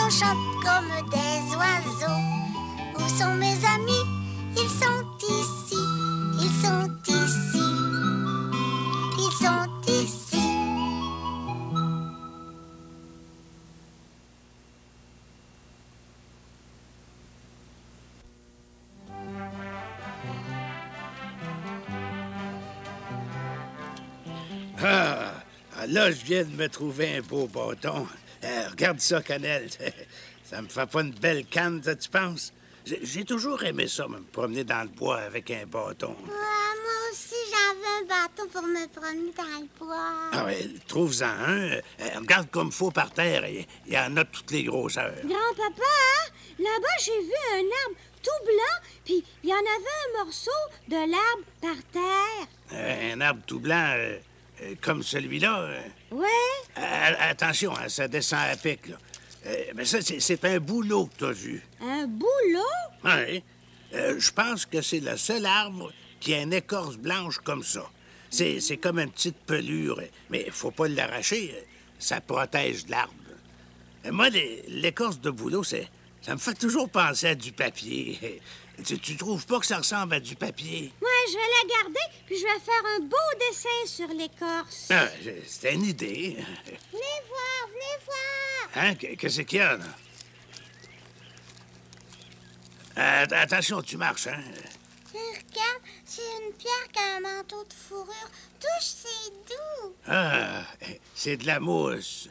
on chante comme des oiseaux. Où sont mes amis? Ils sont ici, ils sont ici, ils sont ici. Ah, là, je viens de me trouver un beau bâton. Regarde ça, Cannelle. Ça me fait pas une belle canne, ça, tu penses? J'ai toujours aimé ça, me promener dans le bois avec un bâton. Moi aussi, j'avais un bâton pour me promener dans le bois. Ah ouais, trouve-en un. Regarde comme faut par terre. Il y en a de toutes les grosseurs. Grand-papa, hein? Là-bas, j'ai vu un arbre tout blanc, puis il y en avait un morceau de l'arbre par terre. Un arbre tout blanc, comme celui-là. Ouais? Attention, hein, ça descend à pic, là. Mais ça, c'est un bouleau que t'as vu. Un bouleau? Oui. Je pense que c'est le seul arbre qui a une écorce blanche comme ça. C'est comme une petite pelure, mais il faut pas l'arracher. Ça protège l'arbre. Moi, l'écorce de bouleau, ça me fait toujours penser à du papier. Tu trouves pas que ça ressemble à du papier? Ouais, je vais la garder, puis je vais faire un beau dessin sur l'écorce. Ah, c'était une idée. Venez voir, venez voir. Hein? Qu'est-ce qu'il y a, là? Attention, tu marches, hein? Regarde, c'est une pierre qui a un manteau de fourrure. Touche, c'est doux. Ah, c'est de la mousse.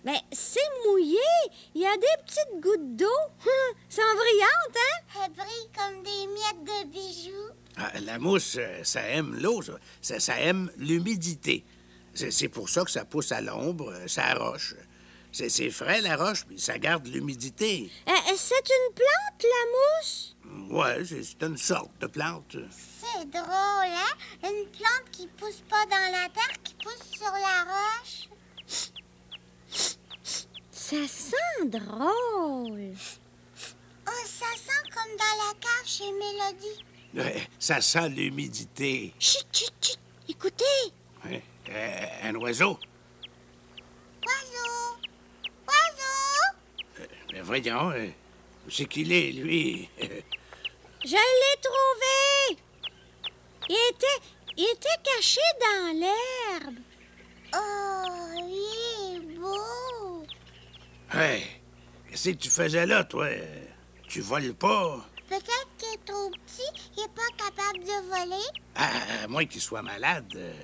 Ben, c'est mouillé. Il y a des petites gouttes d'eau. Sont brillantes, hein? Elle brille comme des miettes de bijoux. Ah, la mousse, ça aime l'eau, ça. Ça aime l'humidité. C'est pour ça que ça pousse à l'ombre, ça roche. C'est frais, la roche, puis ça garde l'humidité. C'est une plante, la mousse? Ouais, c'est une sorte de plante. C'est drôle, hein? Une plante qui pousse pas dans la terre, qui pousse sur la roche. Ça sent drôle. Oh, ça sent comme dans la cave chez Mélodie. Ça sent l'humidité. Chut, chut, chut. Écoutez. Ouais, un oiseau. Oiseau! Oiseau! Mais voyons, où c'est qu'il est, lui? Je l'ai trouvé. Il était caché dans l'herbe. Oh, il est beau! Hey, qu'est-ce que tu faisais là, toi? Tu voles pas? Peut-être qu'il est trop petit, il est pas capable de voler. À moins qu'il soit malade.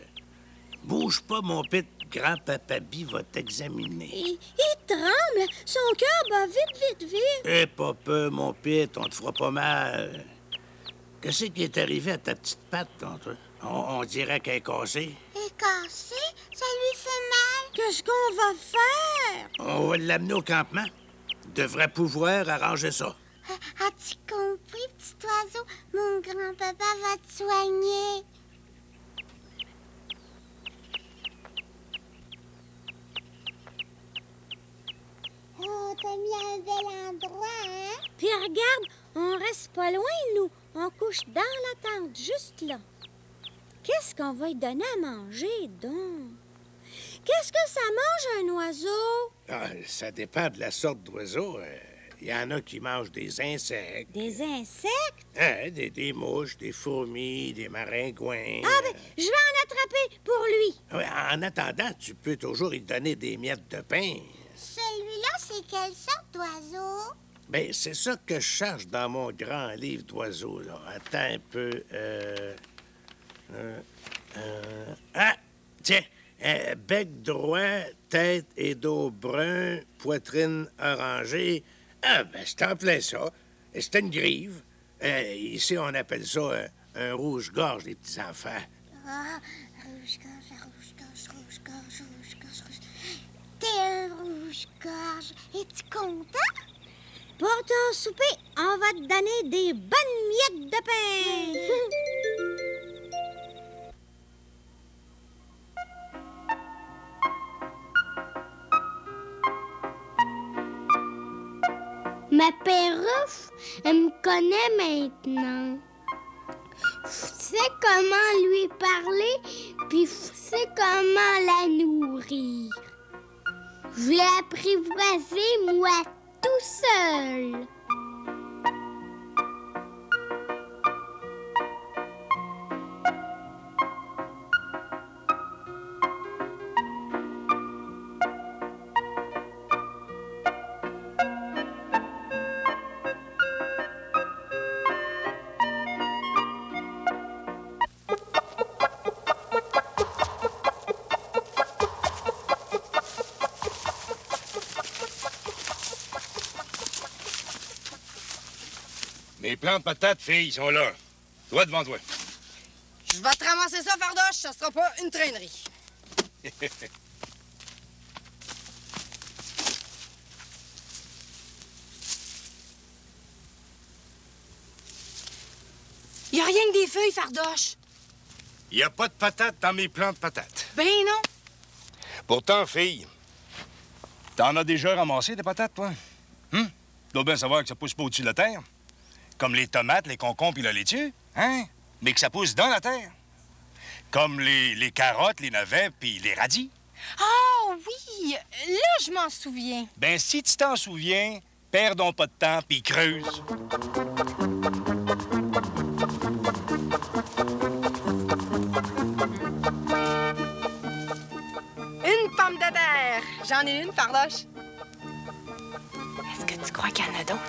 Bouge pas, mon pit. Grand-papa Bi va t'examiner. Il tremble. Son cœur bat vite, vite, vite. Eh, pas peur, mon pit. On te fera pas mal. Qu'est-ce qui est arrivé à ta petite patte, toi? On dirait qu'elle est cassée. Il est cassé, ça lui fait mal. Qu'est-ce qu'on va faire? On va l'amener au campement. Devrait pouvoir arranger ça. As-tu compris, petit oiseau? Mon grand-papa va te soigner. Oh, t'as mis un bel endroit, hein? Puis regarde, on reste pas loin, nous. On couche dans la tente, juste là. Qu'est-ce qu'on va lui donner à manger, donc? Qu'est-ce que ça mange, un oiseau? Ah, ça dépend de la sorte d'oiseau. Il y en a qui mangent des insectes. Des insectes? Hein, des mouches, des fourmis, des maringouins. Ah, ben, je vais en attraper pour lui. Ouais, en attendant, tu peux toujours lui donner des miettes de pain. Celui-là, c'est quelle sorte d'oiseau? Ben, c'est ça que je cherche dans mon grand livre d'oiseaux, là. Attends un peu. Ah! Tiens! Bec droit, tête et dos brun, poitrine orangée. Ah, ben, c'est en plein ça. C'est une grive. Ici, on appelle ça un rouge-gorge, les petits-enfants. Ah, rouge-gorge, rouge-gorge, rouge-gorge, rouge-gorge, rouge. T'es un rouge-gorge. Es-tu content? Pour ton souper, on va te donner des bonnes miettes de pain. Ma perruche, elle me connaît maintenant. Je sais comment lui parler, puis je sais comment la nourrir. Je l'ai apprivoisé, moi, tout seul. Les plants de patates, filles, ils sont là. Toi devant toi. Je vais te ramasser ça, Fardoche. Ça sera pas une traînerie. Y a rien que des feuilles, Fardoche. Il n'y a pas de patates dans mes plants de patates. Ben non. Pourtant, fille, t'en as déjà ramassé des patates, toi? Tu dois bien savoir que ça pousse pas au-dessus de la terre. Comme les tomates, les concombres et la laitue, hein? Mais que ça pousse dans la terre. Comme les carottes, les navets puis les radis. Ah oui, là, je m'en souviens. Ben, si tu t'en souviens, perdons pas de temps puis creuse. Une pomme de terre. J'en ai une, Fardoche. Est-ce que tu crois qu'il y en a d'autres?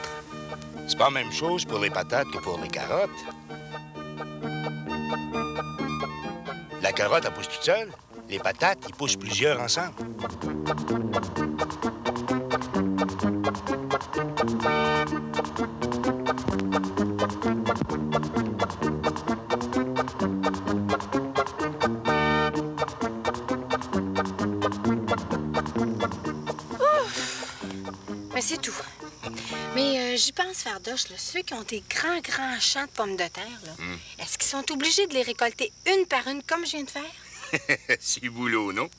C'est pas la même chose pour les patates que pour les carottes. La carotte, elle pousse toute seule. Les patates, ils poussent plusieurs ensemble. Mais c'est tout. Mais j'y pense, Fardoche, là, ceux qui ont des grands champs de pommes de terre, là, est-ce qu'ils sont obligés de les récolter une par une comme je viens de faire? C'est boulot, non?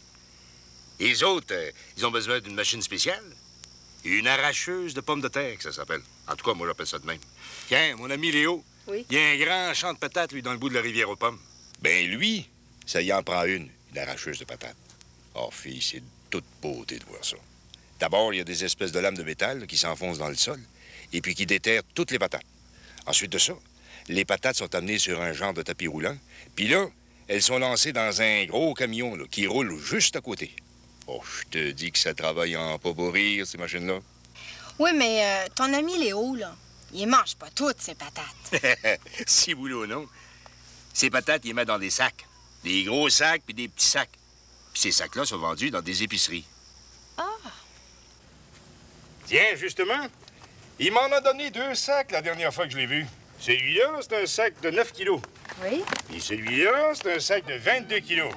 Les autres, ils ont besoin d'une machine spéciale. Une arracheuse de pommes de terre, que ça s'appelle. En tout cas, moi, j'appelle ça de même. Tiens, mon ami Léo, oui? Il y a un grand champ de patates, lui, dans le bout de la rivière aux pommes. Ben, lui, ça y en prend une arracheuse de patates. Oh, fille, c'est de toute beauté de voir ça. D'abord, il y a des espèces de lames de métal qui s'enfoncent dans le sol et puis qui déterrent toutes les patates. Ensuite de ça, les patates sont amenées sur un genre de tapis roulant. Puis là, elles sont lancées dans un gros camion là, qui roule juste à côté. Oh, je te dis que ça travaille en pas pour rire, ces machines-là. Oui, mais ton ami Léo, là, il mange pas toutes ses patates. Si boulot, non? Ces patates, il les met dans des sacs. Des gros sacs puis des petits sacs. Puis ces sacs-là sont vendus dans des épiceries. Ah! Tiens, justement, il m'en a donné 2 sacs la dernière fois que je l'ai vu. Celui-là, c'est un sac de 9 kilos. Oui? Et celui-là, c'est un sac de 22 kilos.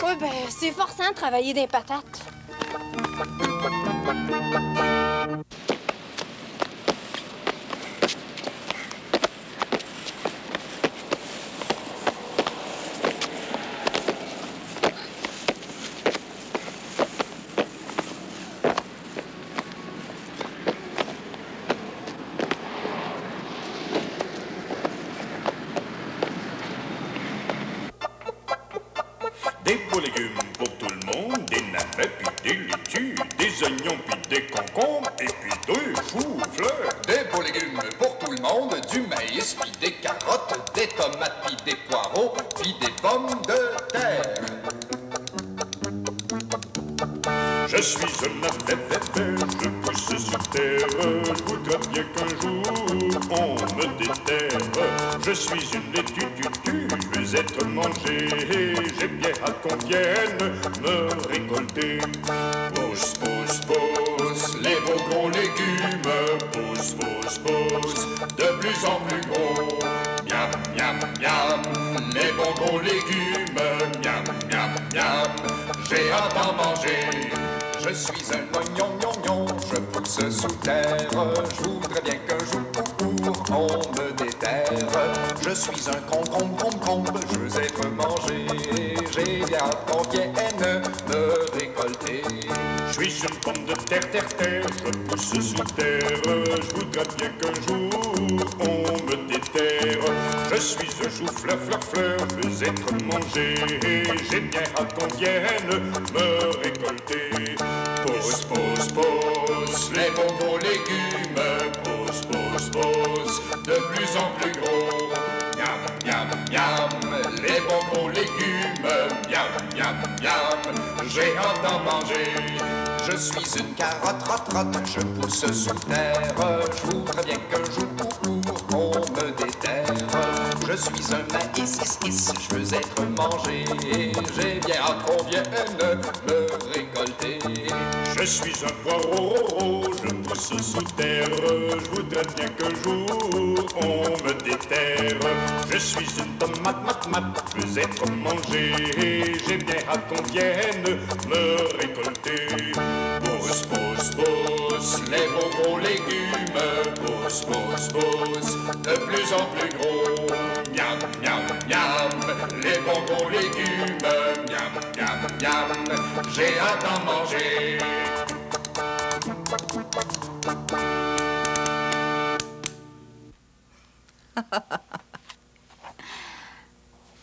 Oui, ben, c'est forçant de travailler des patates. Des beaux légumes pour tout le monde, des navets puis des laitues, des oignons puis des concombres et puis des choux-fleurs. Des beaux légumes pour tout le monde, du maïs puis des carottes, des tomates puis des poireaux, puis des pommes de terre. Je suis un navet, je pousse sur terre. Je voudrais bien qu'un jour on me déterre. Je suis une laitue, je veux être mangé. J'ai bien hâte qu'on vienne me récolter. Pousse, pousse, pousse, les beaux gros légumes. Pousse, pousse, pousse, de plus en plus gros. Miam, miam, miam, les bons gros légumes. Miam, miam, miam, j'ai hâte d'en manger. Je suis un oignon, gnon, je pousse sous terre. Je voudrais bien qu'un jour, on me déterre. Je suis un concombre, je veux être mangé. J'ai bien hâte qu'on vienne me récolter. Je suis une pomme de terre, je pousse sous terre. Je voudrais bien qu'un jour on me déterre. Je suis un chou fleur, je veux être mangé. J'ai bien hâte qu'on vienne me récolter. Pousse, pousse, pousse, les bons gros légumes. Pousse, pousse, pousse, de plus en plus gros. Miam, miam, miam, les bons gros légumes. Miam, miam, miam, j'ai hâte d'en manger. Je suis une carotte, rotte, je pousse sous terre. Je voudrais bien qu'un jour on me déterre. Je suis un maïs, je veux être mangé. J'ai bien hâte qu'on vienne me récolter. Je suis un poireau, je pousse sous terre. Je voudrais bien qu'un jour on me déterre. Je suis une tomate, je veux être mangé. J'ai bien hâte qu'on vienne me récolter. Pousse, pousse, pousse, les beaux gros légumes. Pousse, pousse, pousse, de plus en plus gros. Miam, miam, miam, les bons gros légumes. Miam, miam, miam, j'ai hâte d'en manger.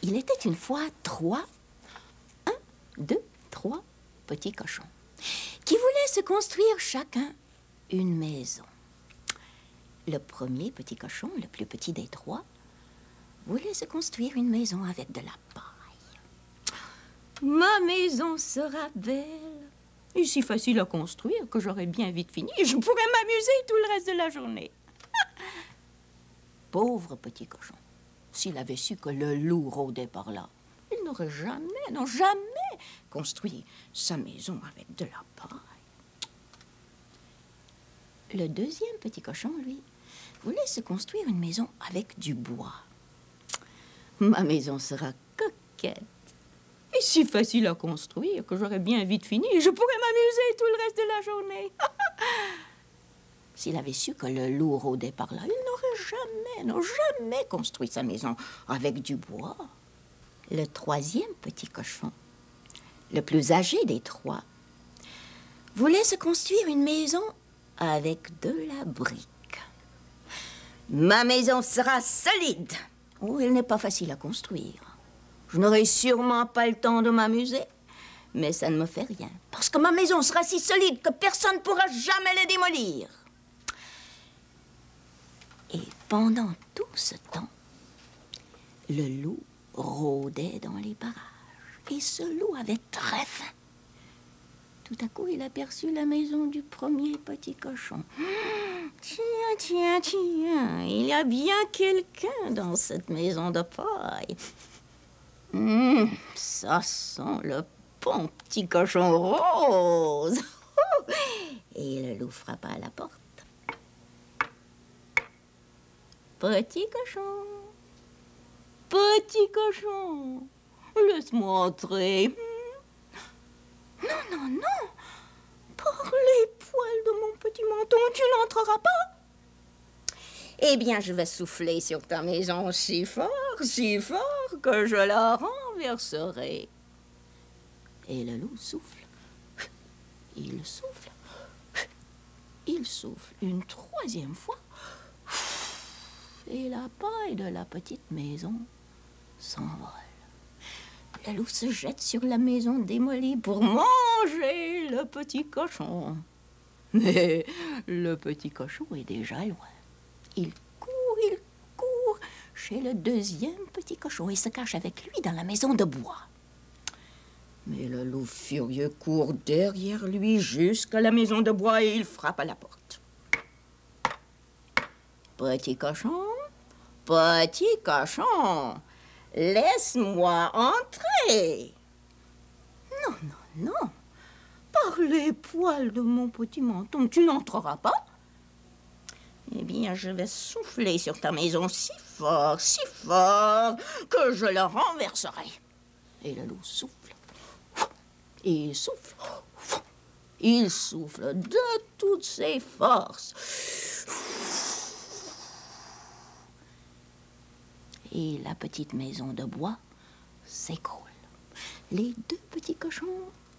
Il était une fois 3 petits cochons qui voulaient se construire chacun une maison. Le premier petit cochon, le plus petit des 3, voulait se construire une maison avec de la paille. Ma maison sera belle et si facile à construire que j'aurai bien vite fini et je pourrai m'amuser tout le reste de la journée. Pauvre petit cochon, s'il avait su que le loup rôdait par là, il n'aurait jamais construit sa maison avec de la paille. Le deuxième petit cochon, lui, voulait se construire une maison avec du bois. Ma maison sera coquette et si facile à construire que j'aurai bien vite fini et je pourrai m'amuser tout le reste de la journée. S'il avait su que le loup rôdait par là, il n'aurait jamais construit sa maison avec du bois. Le troisième petit cochon, le plus âgé des 3, voulait se construire une maison avec de la brique. Ma maison sera solide. Oh, elle n'est pas facile à construire. Je n'aurai sûrement pas le temps de m'amuser, mais ça ne me fait rien, parce que ma maison sera si solide que personne ne pourra jamais la démolir. Et pendant tout ce temps, le loup rôdait dans les parages. Et ce loup avait très faim. Tout à coup, il aperçut la maison du premier petit cochon. Tiens, il y a bien quelqu'un dans cette maison de paille. Ça sent le bon petit cochon rose. Et le loup frappa à la porte. Petit cochon, laisse-moi entrer. Non, par les poils de mon petit menton, tu n'entreras pas. Eh bien, je vais souffler sur ta maison si fort que je la renverserai. Et le loup souffle. Il souffle une 3e fois. Et la paille de la petite maison s'envole. Le loup se jette sur la maison démolie pour manger le petit cochon. Mais le petit cochon est déjà loin. Il court chez le deuxième petit cochon et se cache avec lui dans la maison de bois. Mais le loup furieux court derrière lui jusqu'à la maison de bois et il frappe à la porte. Petit cochon, laisse-moi entrer. Non. Par les poils de mon petit menton, tu n'entreras pas. Eh bien, je vais souffler sur ta maison si fort que je la renverserai. Et le loup souffle. Il souffle de toutes ses forces. et la petite maison de bois s'écroule. Les deux petits cochons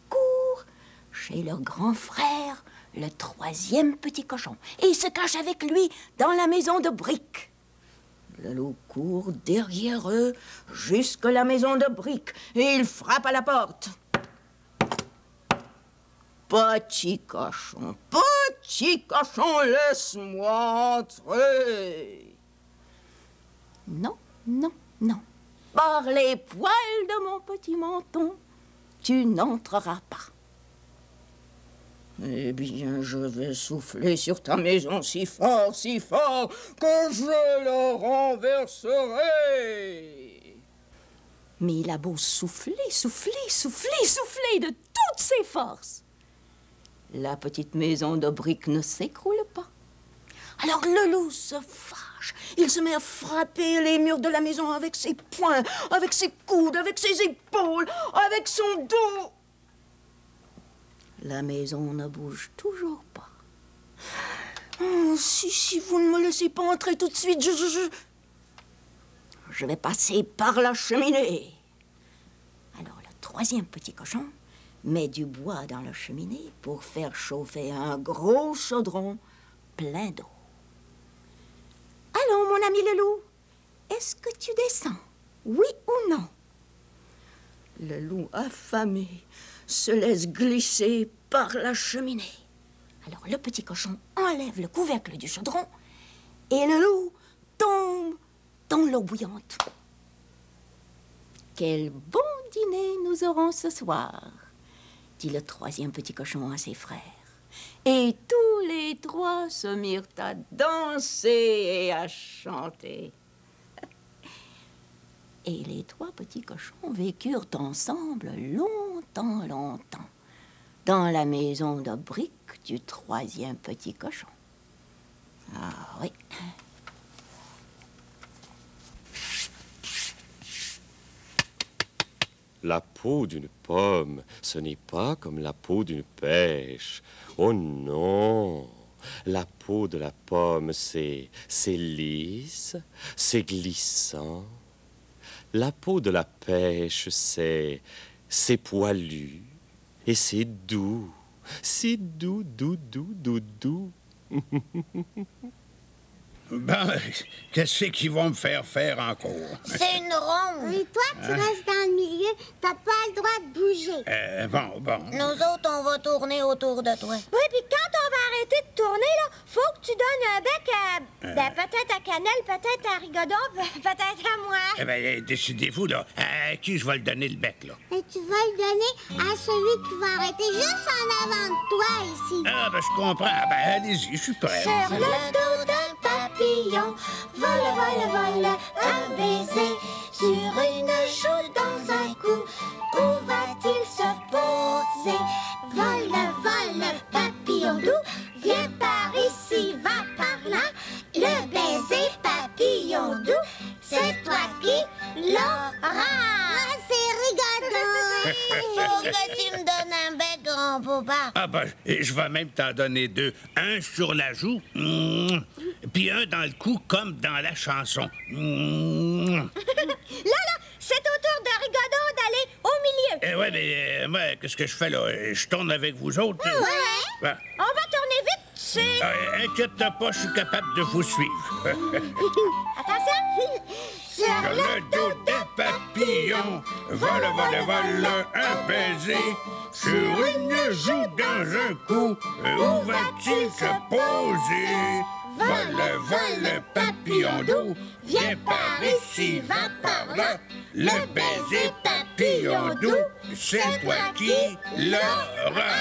courent chez leur grand frère, le troisième petit cochon, et se cachent avec lui dans la maison de briques. Le loup court derrière eux jusqu'à la maison de briques et il frappe à la porte. Petit cochon, laisse-moi entrer. Non, non, non. Par les poils de mon petit menton, tu n'entreras pas. Eh bien, je vais souffler sur ta maison si fort que je la renverserai. Mais il a beau souffler de toutes ses forces. La petite maison de briques ne s'écroule pas. Alors le loup se fâche. Il se met à frapper les murs de la maison avec ses poings, avec ses coudes, avec ses épaules, avec son dos. La maison ne bouge toujours pas. Oh, si vous ne me laissez pas entrer tout de suite, je vais passer par la cheminée. Alors le troisième petit cochon met du bois dans la cheminée pour faire chauffer un gros chaudron plein d'eau. Allons, mon ami le loup, est-ce que tu descends, oui ou non? Le loup affamé se laisse glisser par la cheminée. Alors le petit cochon enlève le couvercle du chaudron et le loup tombe dans l'eau bouillante. Quel bon dîner nous aurons ce soir, dit le troisième petit cochon à ses frères. Et tous les trois se mirent à danser et à chanter. Et les trois petits cochons vécurent ensemble longtemps, dans la maison de briques du troisième petit cochon. Ah oui. La peau d'une pomme, ce n'est pas comme la peau d'une pêche. Oh non! La peau de la pomme, c'est lisse, c'est glissant. La peau de la pêche, c'est poilu et c'est doux. C'est doux. Ben, qu'est-ce qu'ils vont me faire encore? C'est une ronde. Et toi, tu restes dans le milieu. T'as pas le droit de bouger. Bon. Nous autres, on va tourner autour de toi. Oui, puis quand on va arrêter de tourner, là, faut que tu donnes un bec à... peut-être à Cannelle, peut-être à Rigodon, peut-être à moi. Eh bien, décidez-vous, là. À qui je vais le donner, le bec, là? Et tu vas le donner à celui qui va arrêter juste en avant de toi, ici. Ah, ben, je comprends. Ah, ben, allez-y, je suis prêt. Sur le dos d'un papillon, vole, un baiser. Sur une joue dans un cou, où va-t-il se poser? Vole, papillon doux, viens par ici, va par là. Le baiser, papillon doux, c'est toi qui l'auras. Ah, c'est rigolo. Faut que tu me donnes un bec, grand papa. Ah, ben, je vais même t'en donner deux. Un sur la joue, puis un dans le cou, comme dans la chanson. Là, c'est au tour de Rigodon d'aller au milieu. Ouais, mais moi, qu'est-ce que je fais, là? Je tourne avec vous autres? Ouais. On va tourner vite, c'est... Inquiète-toi pas, je suis capable de vous suivre. Attention. Sur le dos des papillons, vole, un baiser. Sur une joue dans un cou, où va-t-il se poser? Vole, papillon doux, viens par ici, va par là. Le baiser, papillon doux, c'est toi qui l'auras.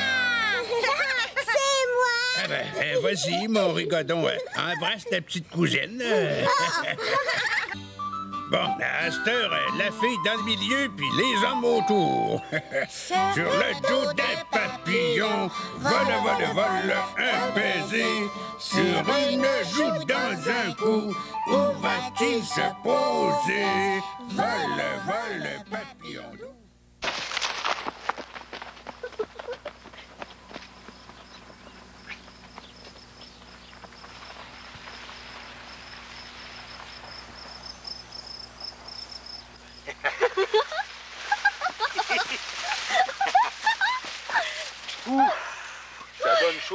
C'est moi. Ah ben, vas-y, mon Rigodon, embrasse ta petite cousine. Bon, à cette heure, la fille dans le milieu, puis les hommes autour. Sur le dos des papillons, vole, un baiser. Sur une joue dans un cou, où va-t-il se poser? Vole, papillon doux.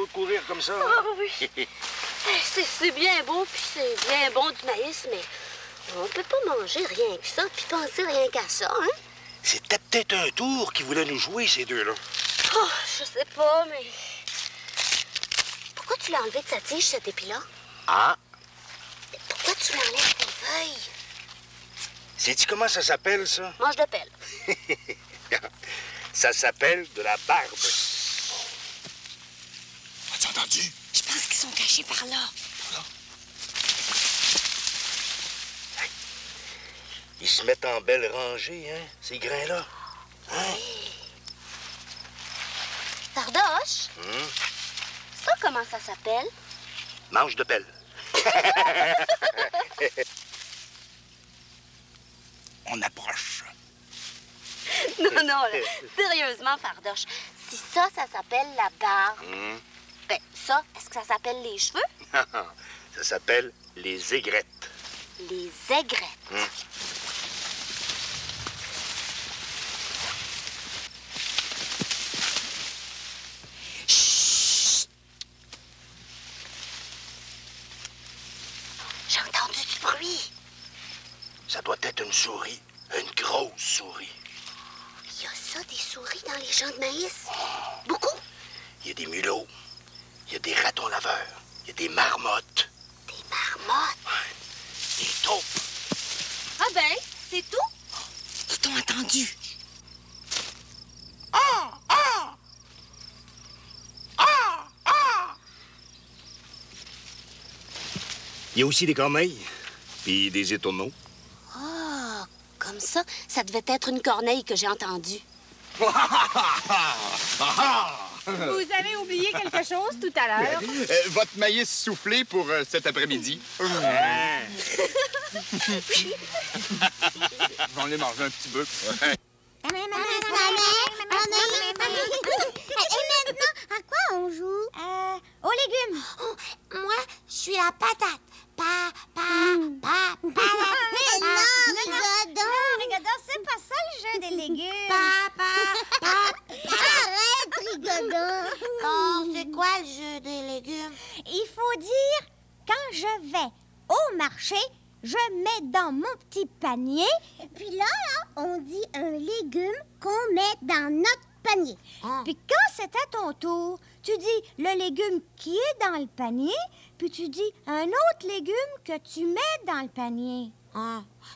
courir comme ça? Ah oui. C'est bien beau, puis c'est bien bon du maïs, mais on peut pas manger rien que ça, puis penser rien qu'à ça, hein? C'était peut-être un tour qui voulait nous jouer, ces deux-là. Oh, je sais pas, mais... Pourquoi tu l'as enlevé de sa tige, cet épi-là? Ah? Pourquoi tu l'enlèves des feuilles? Sais-tu comment ça s'appelle, ça? Mange de pelle. Ça s'appelle de la barbe. As-tu entendu? Je pense qu'ils sont cachés par là. Hey. Ils se mettent en belle rangée, hein, ces grains-là. Hein? Fardoche? Ça, comment ça s'appelle? Manche de pelle. On approche. Non, là, sérieusement, Fardoche, si ça s'appelle la barbe, ben ça, est-ce que ça s'appelle les cheveux? Ça s'appelle les aigrettes. Les aigrettes. Chut! J'ai entendu du bruit. Ça doit être une souris, une grosse souris. Il y a ça, des souris dans les champs de maïs? Beaucoup? Il y a des mulots, il y a des ratons laveurs, il y a des marmottes. Des marmottes? Ouais. Des taupes. Ah ben, c'est tout? Ils t'ont entendu. Il y a aussi des corneilles, puis des étourneaux. Ah, comme ça, ça devait être une corneille que j'ai entendue. Vous avez oublié quelque chose tout à l'heure? Votre maïs soufflé pour cet après-midi. Je vais en aller manger un petit peu. Et maintenant, à quoi on joue? Aux légumes. Moi, je suis la patate. Rigodon, c'est pas ça le jeu des légumes. Arrête, Rigodon. Oh, c'est quoi le jeu des légumes? Il faut dire, quand je vais au marché, je mets dans mon petit panier. Puis là, on dit un légume qu'on met dans notre panier. Puis quand c'est à ton tour, tu dis le légume qui est dans le panier, puis tu dis un autre légume que tu mets dans le panier.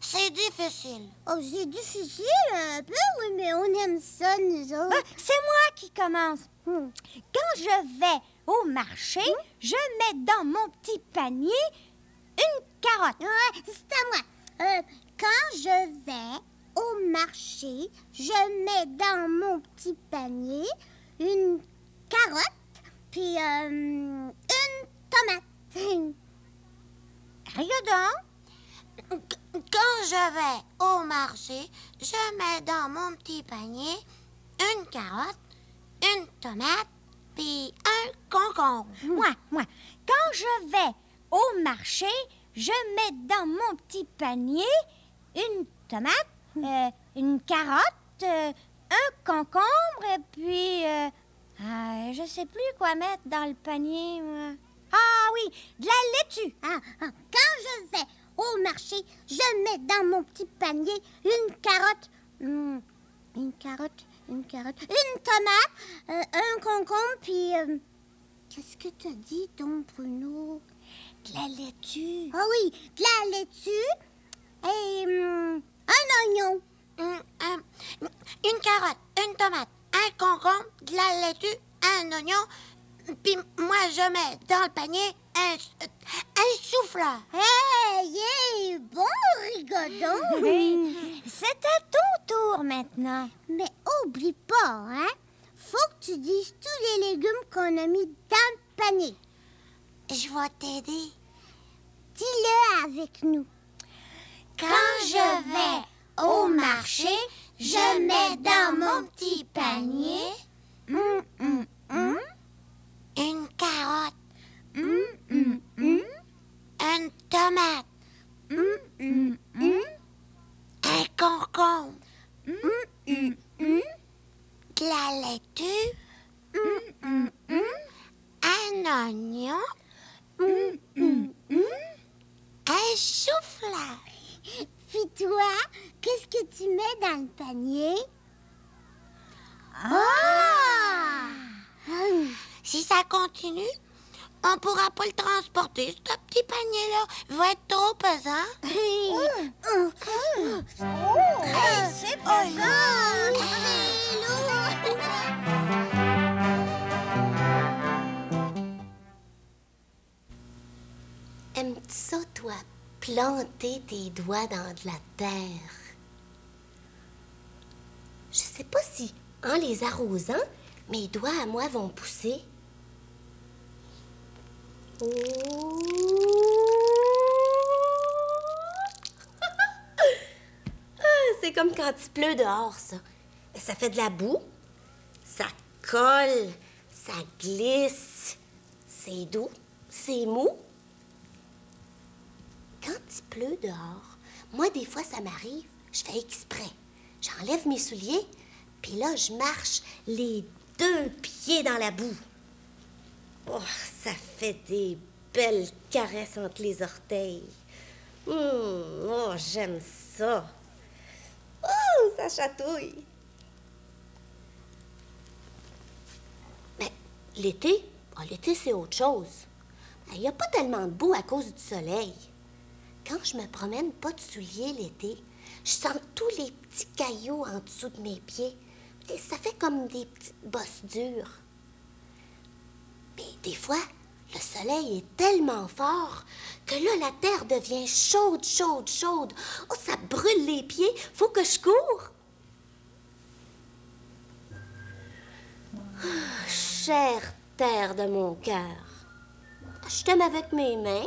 C'est difficile. Oh, c'est difficile un peu, oui, mais on aime ça, nous autres. C'est moi qui commence. Quand je vais au marché, je mets dans mon petit panier une carotte. C'est à moi. Quand je vais au marché, je mets dans mon petit panier une carotte, puis une tomate. Rigodon. Quand je vais au marché, je mets dans mon petit panier une carotte, une tomate, puis un concombre. Moi. Quand je vais au marché, je mets dans mon petit panier une tomate, une carotte, un concombre, et puis... je sais plus quoi mettre dans le panier, moi. Ah oui, de la laitue. Quand je vais au marché, je mets dans mon petit panier une carotte, une tomate, un concombre, puis... Qu'est-ce que t'as dit, donc, Bruno? De la laitue. Ah oui, de la laitue et un oignon. Une carotte, une tomate, un concombre, de la laitue, un oignon. Puis moi, je mets dans le panier un chou-fleur. Hey, bon, Rigodon. C'est à ton tour maintenant. Mais oublie pas, hein? Faut que tu dises tous les légumes qu'on a mis dans le panier. Je vais t'aider. Dis-le avec nous. Quand je vais au marché, je mets dans mon petit panier une carotte, une tomate, un concombre, de la laitue, un oignon. Un chou-fleur. Puis toi, qu'est-ce que tu mets dans le panier? Si ça continue, on pourra pas le transporter. Ce petit panier-là va être trop pesant. C'est pesant! C'est lourd! Aimes-tu ça, toi, planter tes doigts dans de la terre? Je sais pas si, en les arrosant, mes doigts à moi vont pousser. C'est comme quand il pleut dehors, ça. Ça fait de la boue, ça colle, ça glisse. C'est doux, c'est mou. Quand il pleut dehors, moi, des fois, ça m'arrive, je fais exprès. J'enlève mes souliers, puis là, je marche les 2 pieds dans la boue. Oh, ça fait des belles caresses entre les orteils. Oh, j'aime ça. Oh, ça chatouille. Mais l'été, l'été, c'est autre chose. Il n'y a pas tellement de boue à cause du soleil. Quand je me promène pas de souliers l'été, je sens tous les petits cailloux en dessous de mes pieds. Et ça fait comme des petites bosses dures. Mais des fois, le soleil est tellement fort que là, la terre devient chaude, chaude, chaude. Oh, ça brûle les pieds. Faut que je cours. Chère terre de mon cœur, je t'aime avec mes mains.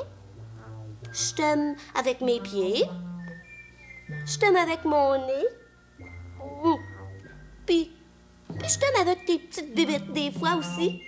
Je t'aime avec mes pieds. Je t'aime avec mon nez. Puis je t'aime avec tes petites bébêtes des fois aussi.